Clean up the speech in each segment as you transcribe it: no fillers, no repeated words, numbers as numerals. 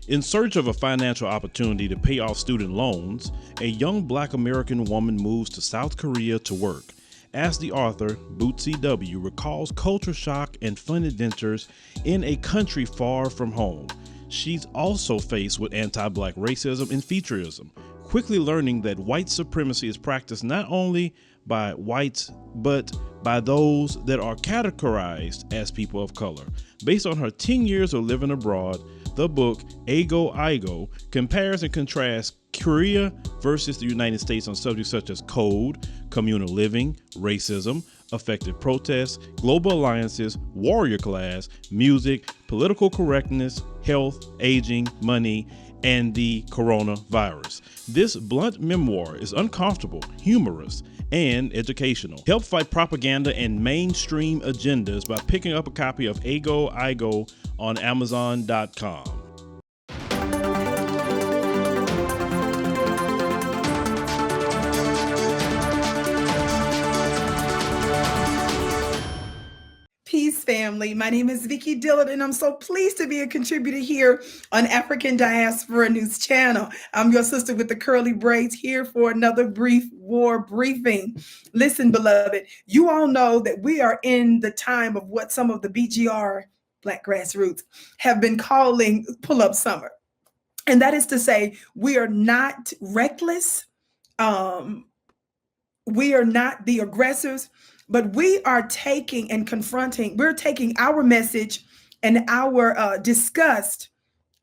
In search of a financial opportunity to pay off student loans, a young Black American woman moves to South Korea to work. As the author, Bootsy W. recalls culture shock and fun adventures in a country far from home, she's also faced with anti-Black racism and featureism, quickly learning that white supremacy is practiced not only by whites, but by those that are categorized as people of color. Based on her 10 years of living abroad, the book Aigo compares and contrasts Korea versus the United States on subjects such as code, communal living, racism, effective protests, global alliances, warrior class, music, political correctness, health, aging, money, and the coronavirus. This blunt memoir is uncomfortable, humorous, and educational. Help fight propaganda and mainstream agendas by picking up a copy of Aigo on Amazon.com. Peace, family. My name is Vicki Dillard, and I'm so pleased to be a contributor here on African Diaspora News Channel. I'm your sister with the curly braids here for another brief war briefing. Listen, beloved, you all know that we are in the time of what some of the BGR, Black Grassroots, have been calling pull-up summer. And that is to say, we are not reckless. We are not the aggressors. But we are taking and confronting, we're taking our message and our disgust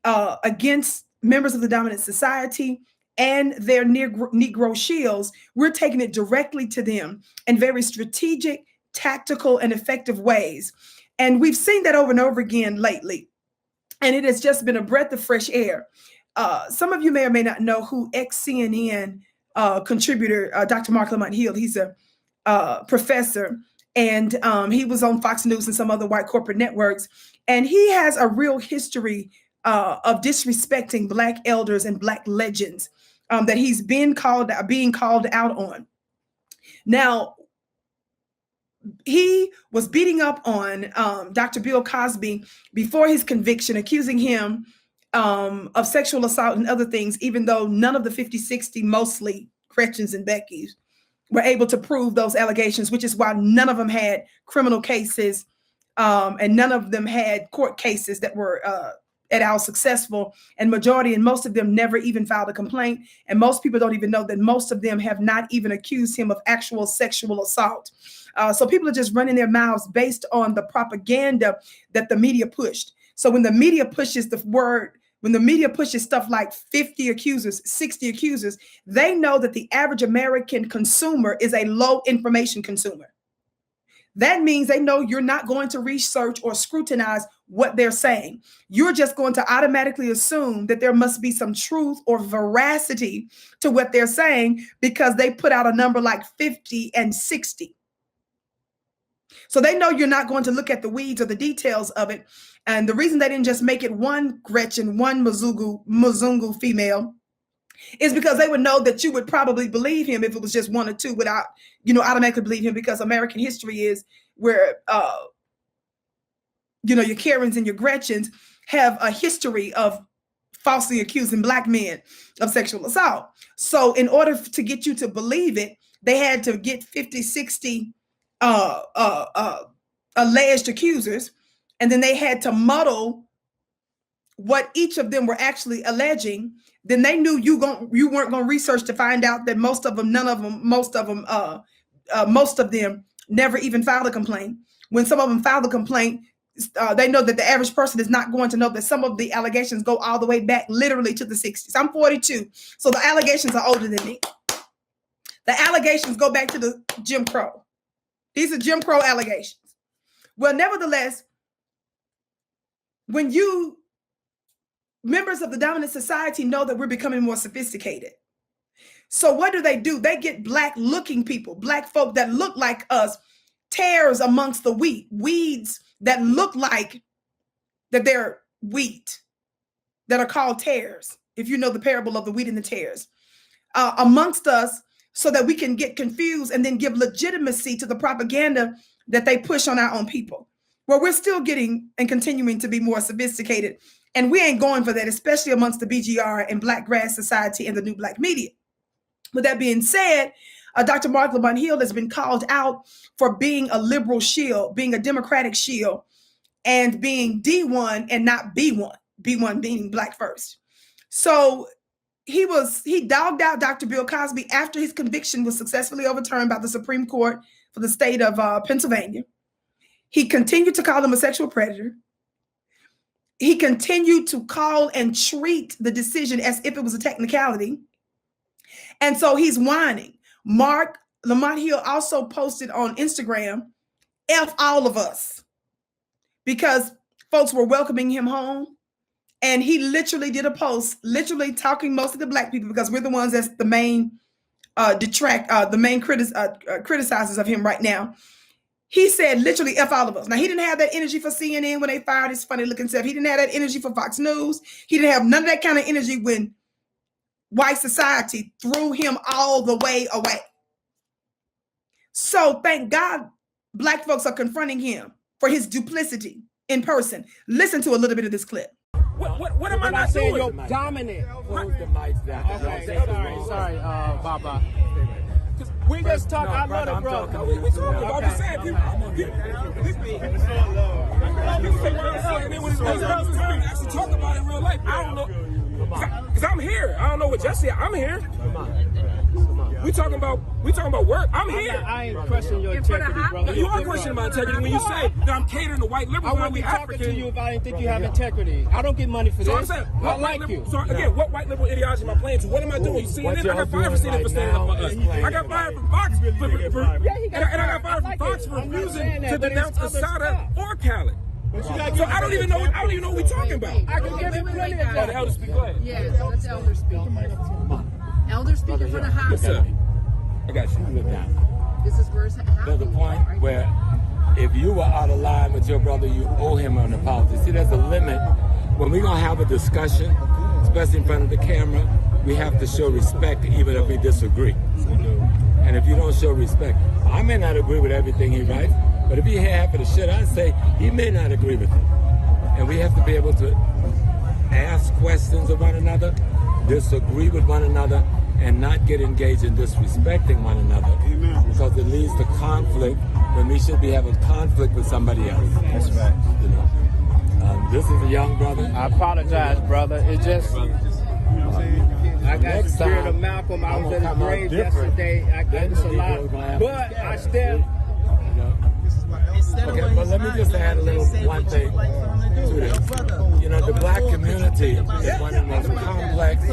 against members of the dominant society and their Negro shields. We're taking it directly to them in very strategic, tactical, and effective ways. And we've seen that over and over again lately. And it has just been a breath of fresh air. Some of you may or may not know who ex-CNN contributor, Dr. Marc Lamont Hill. He's a professor, and he was on Fox News and some other white corporate networks, and he has a real history of disrespecting Black elders and Black legends that he's being called out on. Now, he was beating up on Dr. Bill Cosby before his conviction, accusing him of sexual assault and other things, even though none of the 50, 60, mostly Gretchens and Beckys, were able to prove those allegations, which is why none of them had criminal cases and none of them had court cases that were at all successful. And majority and most of them never even filed a complaint. And most people don't even know that most of them have not even accused him of actual sexual assault. So people are just running their mouths based on the propaganda that the media pushed. So when the media pushes the word, when the media pushes stuff like 50 accusers, 60 accusers, they know that the average American consumer is a low information consumer. That means they know you're not going to research or scrutinize what they're saying. You're just going to automatically assume that there must be some truth or veracity to what they're saying because they put out a number like 50 and 60. So they know you're not going to look at the weeds or the details of it. And the reason they didn't just make it one Gretchen, one Mzungu female is because they would know that you would probably believe him if it was just one or two without, automatically believe him, because American history is where, your Karens and your Gretchens have a history of falsely accusing Black men of sexual assault. So in order to get you to believe it, they had to get 50, 60 alleged accusers, and then they had to muddle what each of them were actually alleging. Then they knew you weren't going to research to find out that most of them never even filed a complaint. When some of them filed a complaint, they know that the average person is not going to know that some of the allegations go all the way back literally to the 60s. I'm 42, so the allegations are older than me. The allegations go back to the Jim Crow. These are Jim Crow allegations. Well, nevertheless, when members of the dominant society know that we're becoming more sophisticated. So what do? They get Black looking people, Black folk that look like us, tares amongst the weeds that look like that they're wheat, that are called tares. If you know the parable of the wheat and the tares, amongst us, so that we can get confused and then give legitimacy to the propaganda that they push on our own people. Well, we're still getting and continuing to be more sophisticated And we ain't going for that, especially amongst the BGR and Black Grass Society and the new Black media. With that being said, Dr. Marc Lamont Hill has been called out for being a liberal shield, being a Democratic shield, and being D1 and not B1, B1 being Black first. So he dogged out Dr. Bill Cosby after his conviction was successfully overturned by the Supreme Court for the state of Pennsylvania. He continued to call him a sexual predator. He continued to call and treat the decision as if it was a technicality. And so he's whining. Marc Lamont Hill also posted on Instagram, F all of us, because folks were welcoming him home. And he literally did a post, literally talking most of the Black people, because we're the ones that's the main criticizers of him right now. He said literally F all of us. Now, he didn't have that energy for CNN when they fired his funny looking self. He didn't have that energy for Fox News. He didn't have none of that kind of energy when white society threw him all the way away. So thank God Black folks are confronting him for his duplicity in person. Listen to a little bit of this clip. What am I not saying? You're dominant. Close the mics down. Okay, sorry, Baba. We just talk. I love the brother. We talking about the same people. Actually talk about it in real life. I don't know. Because I'm here. I don't know what Jesse. I'm here. We talking about work. I'm here. I ain't questioning your integrity, brother. You are questioning my integrity when you say that I'm catering to white liberals. I wouldn't be talking to you if I didn't think you have integrity. I don't get money for this. So I'm saying, I like you. So again, what white liberal ideology am I playing to? What am I doing? You see it? I got fired for standing up for us. I got fired from Fox and I got fired from Fox for refusing to denounce Asada or Khaled. So I don't even know what we're talking about. I can give you plenty of The elder speak. Go ahead. Yeah, that's elder speaking. Elder speaking for the house. Yes, sir. I got you. This is where it's happening. There's a point where if you were out of line with your brother, you owe him an apology. See, there's a limit. When we're going to have a discussion, especially in front of the camera, we have to show respect even if we disagree. And if you don't show respect, I may not agree with everything he writes, but if he had half of the shit I say, he may not agree with it. And we have to be able to ask questions of one another, disagree with one another, and not get engaged in disrespecting one another. Amen. Because it leads to conflict when we should be having conflict with somebody else. That's right. You know, this is a young brother. I apologize, brother. It just, I got the spirit of Malcolm. I was at his grave yesterday. I got this a lot, but I still. Okay, but let me just add one thing to this. You know, the Black community is one of the most complex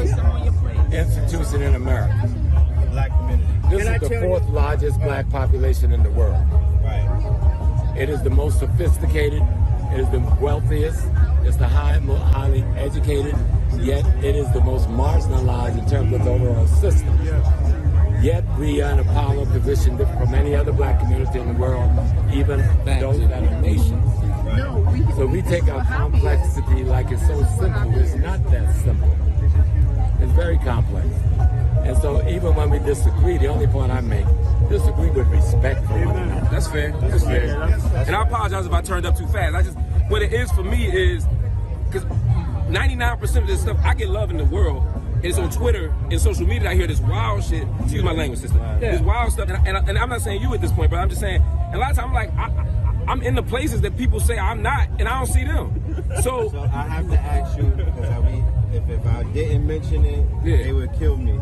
institutions in America. Black community. This is the fourth largest Black population in the world. Right. It is the most sophisticated. It is the wealthiest. It's the highly educated. Yet it is the most marginalized in terms of the overall system. Yet we are in a power position from any other Black community in the world, even those that are nations. So we take our complexity like it's so simple. It's not that simple. It's very complex. And so even when we disagree, the only point I make, disagree with respect for one another. That's fair. That's fair. And I apologize if I turned up too fast. What it is for me is, because 99% of this stuff, I get love in the world. And it's on Twitter and social media. I hear this wild shit. Excuse my language, sister. This wild stuff. And I'm not saying you at this point, but I'm just saying, and a lot of times I'm like, I'm in the places that people say I'm not, and I don't see them. So I have to ask you, because if I didn't mention it, they would kill me.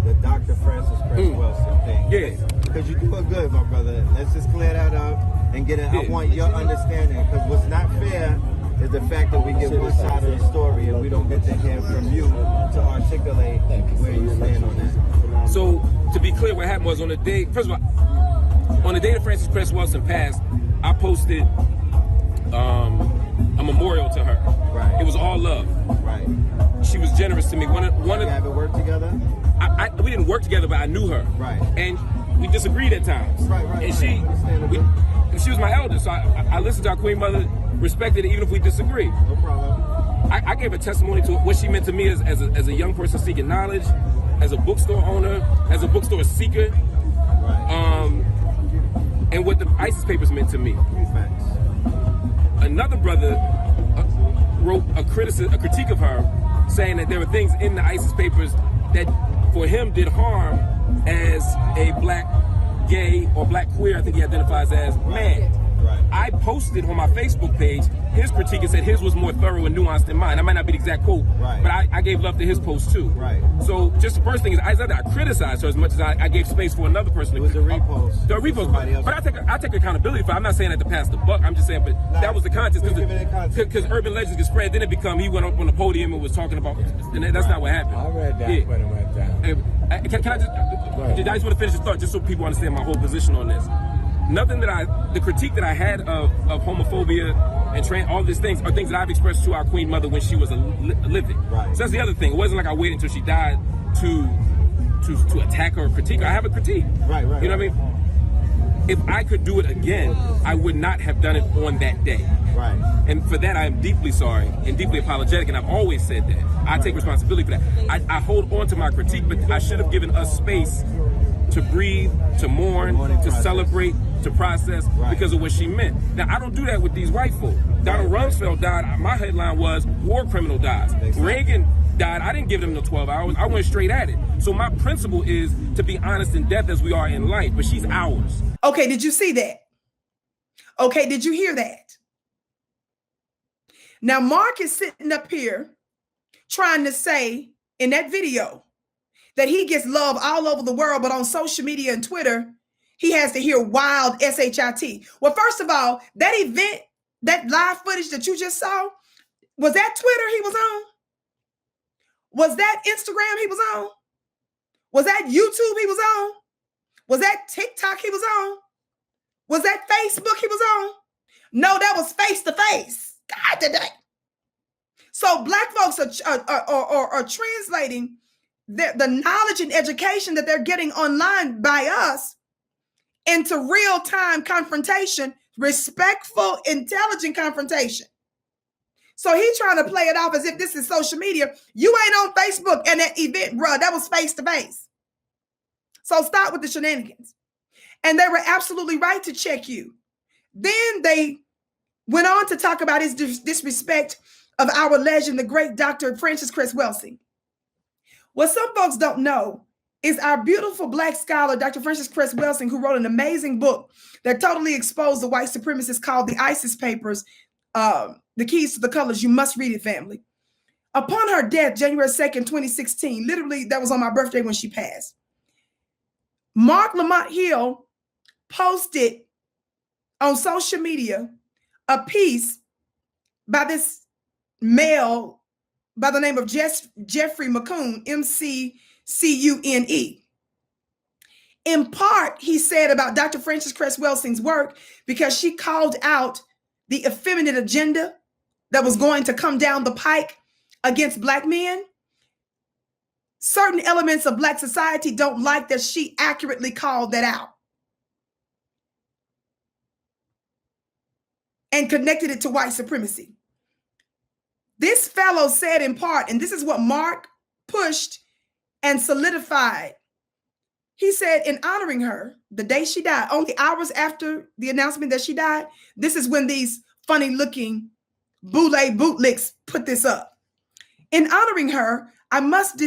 The Dr. Cress Welsing thing. Yeah. Because you're doing good, my brother. Let's just clear that up and get it. I want your understanding, because what's not fair is the fact that we get one side of the story and we don't get to hear from you to articulate where you stand on that. So, to be clear, what happened was on the day, first of all, on the day that Frances Cress Welsing passed, I posted a memorial to her. Right. It was all love. Right. She was generous to me. You haven't worked together? We didn't work together, but I knew her. Right. And we disagreed at times. Right. And she was my elder, so I listened to our Queen Mother, respected it even if we disagree. No problem. I gave a testimony to what she meant to me as a young person seeking knowledge, as a bookstore owner, as a bookstore seeker, Right. And what the ISIS papers meant to me. Facts. Another brother, wrote a critique of her, saying that there were things in the ISIS papers that for him did harm as a black gay or black queer, I think he identifies as, man. Right. I posted on my Facebook page his critique and said his was more thorough and nuanced than mine. That might not be the exact quote, right, but I gave love to his post too. Right. So just the first thing is, I criticized her as much as I gave space for another person to repost. The repost. But I take accountability for it. I'm not saying that to pass the buck. I'm just saying, but that was the context. Because urban legends get spread. Then it become he went up on the podium and was talking about, and that's not what happened. I read that when it went down. Can I just want to finish this thought just so people understand my whole position on this. Nothing that the critique that I had of homophobia and all these things are things that I've expressed to our Queen Mother when she was living. Right. So that's the other thing. It wasn't like I waited until she died to attack her or critique her. I have a critique. Right. You know what I mean? If I could do it again, I would not have done it on that day. Right. And for that, I am deeply sorry and deeply apologetic, and I've always said that. I take responsibility for that. I hold on to my critique, but I should have given us space to breathe, to mourn, to celebrate, to process because of what she meant. Now, I don't do that with these white folk. Donald Rumsfeld died. My headline was, war criminal dies. Reagan died. I didn't give them the 12 hours. I went straight at it. So my principle is to be honest in death as we are in life, but she's ours. Okay, did you see that? Okay, did you hear that? Now, Mark is sitting up here trying to say in that video that he gets love all over the world, but on social media and Twitter, he has to hear wild SHIT. Well, first of all, that event, that live footage that you just saw, was that Twitter he was on? Was that Instagram he was on? Was that YouTube he was on? Was that TikTok he was on? Was that Facebook he was on? No, that was face to face. God today. So black folks are translating the knowledge and education that they're getting online by us into real-time confrontation, respectful, intelligent confrontation. So he's trying to play it off as if this is social media. You ain't on Facebook and that event, bro, that was face-to-face. So stop with the shenanigans. And they were absolutely right to check you. Then they went on to talk about his disrespect of our legend, the great Dr. Cress Welsing. What some folks don't know is our beautiful black scholar, Dr. Cress Welsing, who wrote an amazing book that totally exposed the white supremacists called the ISIS Papers, The Keys to the Colors. You must read it, family. Upon her death, January 2nd, 2016, literally that was on my birthday when she passed, Marc Lamont Hill posted on social media a piece by this male by the name of Jeffrey McCune, MCCUNE. In part, he said about Dr. Cress Welsing's work because she called out the effeminate agenda that was going to come down the pike against black men. Certain elements of black society don't like that she accurately called that out and connected it to white supremacy. This fellow said in part, and this is what Mark pushed and solidified. He said, in honoring her, the day she died, only hours after the announcement that she died, this is when these funny looking bootlicks put this up. In honoring her, I must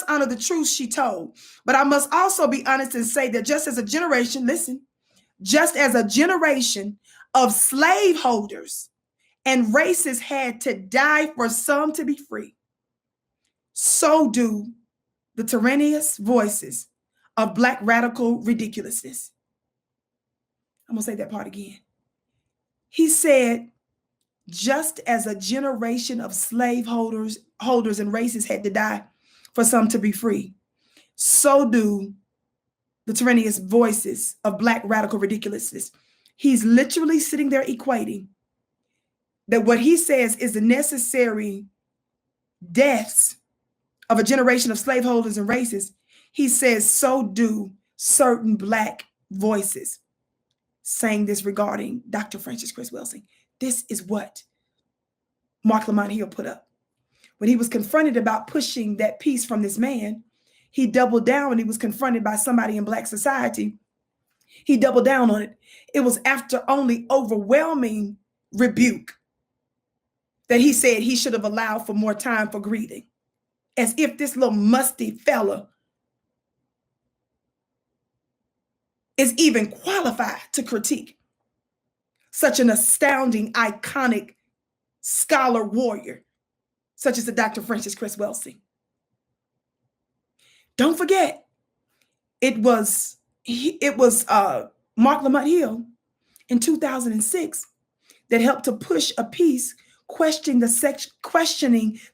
honor the truth she told, but I must also be honest and say that just as a generation, listen, just as a generation of slaveholders and racists had to die for some to be free, so do the tyrannous voices of black radical ridiculousness. I'm gonna say that part again. He said, just as a generation of slaveholders and racists had to die for some to be free, so do the tyrannous voices of black radical ridiculousness. He's literally sitting there equating that what he says is the necessary deaths of a generation of slaveholders and racists. He says, so do certain black voices saying this regarding Dr. Cress Welsing. This is what Marc Lamont Hill put up. When he was confronted about pushing that piece from this man, he doubled down. When he was confronted by somebody in black society, he doubled down on it. It was after only overwhelming rebuke that he said he should have allowed for more time for grieving, as if this little musty fella is even qualified to critique such an astounding, iconic scholar warrior, such as the Dr. Francis Cress Welsing. Don't forget, it was Marc Lamont Hill in 2006 that helped to push a piece questioning the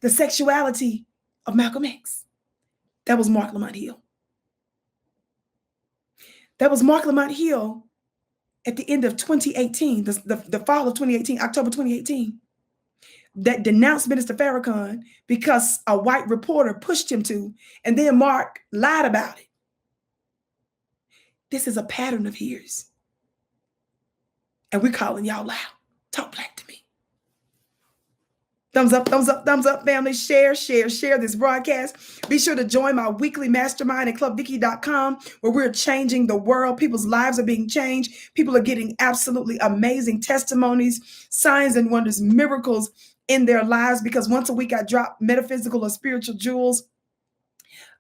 sexuality of Malcolm X. That was Marc Lamont Hill. That was Marc Lamont Hill at the end of 2018, the fall of 2018, October 2018, that denounced Minister Farrakhan because a white reporter pushed him to, and then Mark lied about it. This is a pattern of his. And we're calling y'all out. Talk black to me. Thumbs up, thumbs up, thumbs up, family. Share this broadcast. Be sure to join my weekly mastermind at clubvicki.com, where we're changing the world. People's lives are being changed. People are getting absolutely amazing testimonies, signs and wonders, miracles in their lives, because once a week I drop metaphysical or spiritual jewels.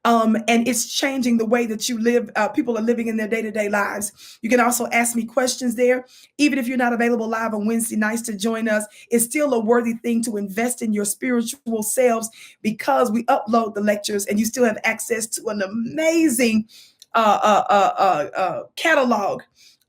And it's changing the way that you live. People are living in their day-to-day lives. You can also ask me questions there. Even if you're not available live on Wednesday nights to join us, it's still a worthy thing to invest in your spiritual selves, because we upload the lectures and you still have access to an amazing catalog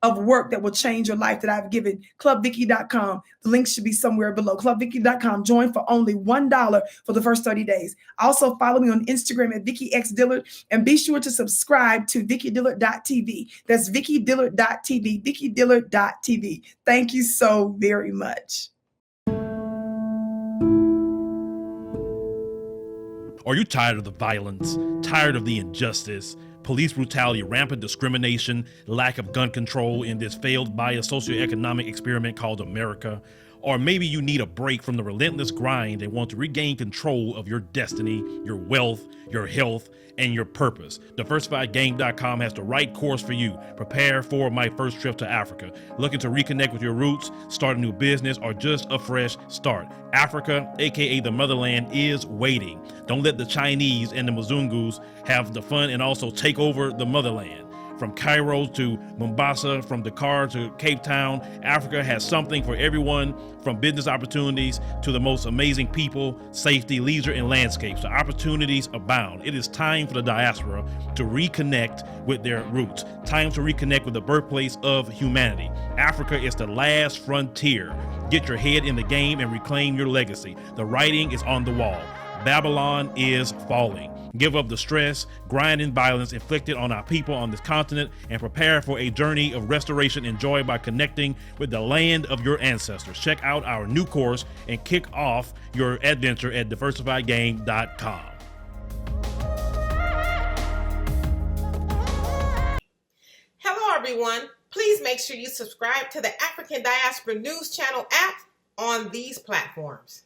of work that will change your life that I've given. Clubvicki.com. The link should be somewhere below. Clubvicki.com. Join for only $1 for the first 30 days. Also follow me on Instagram at Vicki X Dillard, and be sure to subscribe to VickiDillard.tv. That's VickiDillard.tv. VickiDillard.tv. Thank you so very much. Are you tired of the violence? Tired of the injustice? Police brutality, rampant discrimination, lack of gun control in this failed biased socioeconomic experiment called America? Or maybe you need a break from the relentless grind and want to regain control of your destiny, your wealth, your health, and your purpose. DiversifiedGame.com has the right course for you. Prepare for my first trip to Africa. Looking to reconnect with your roots, start a new business, or just a fresh start? Africa, aka the motherland, is waiting. Don't let the Chinese and the Mzungus have the fun and also take over the motherland. From Cairo to Mombasa, from Dakar to Cape Town, Africa has something for everyone, from business opportunities to the most amazing people, safety, leisure, and landscapes. The opportunities abound. It is time for the diaspora to reconnect with their roots. Time to reconnect with the birthplace of humanity. Africa is the last frontier. Get your head in the game and reclaim your legacy. The writing is on the wall. Babylon is falling. Give up the stress, grind, and violence inflicted on our people on this continent, and prepare for a journey of restoration enjoyed by connecting with the land of your ancestors. Check out our new course and kick off your adventure at DiversifiedGame.com. Hello, everyone. Please make sure you subscribe to the African Diaspora News Channel app on these platforms.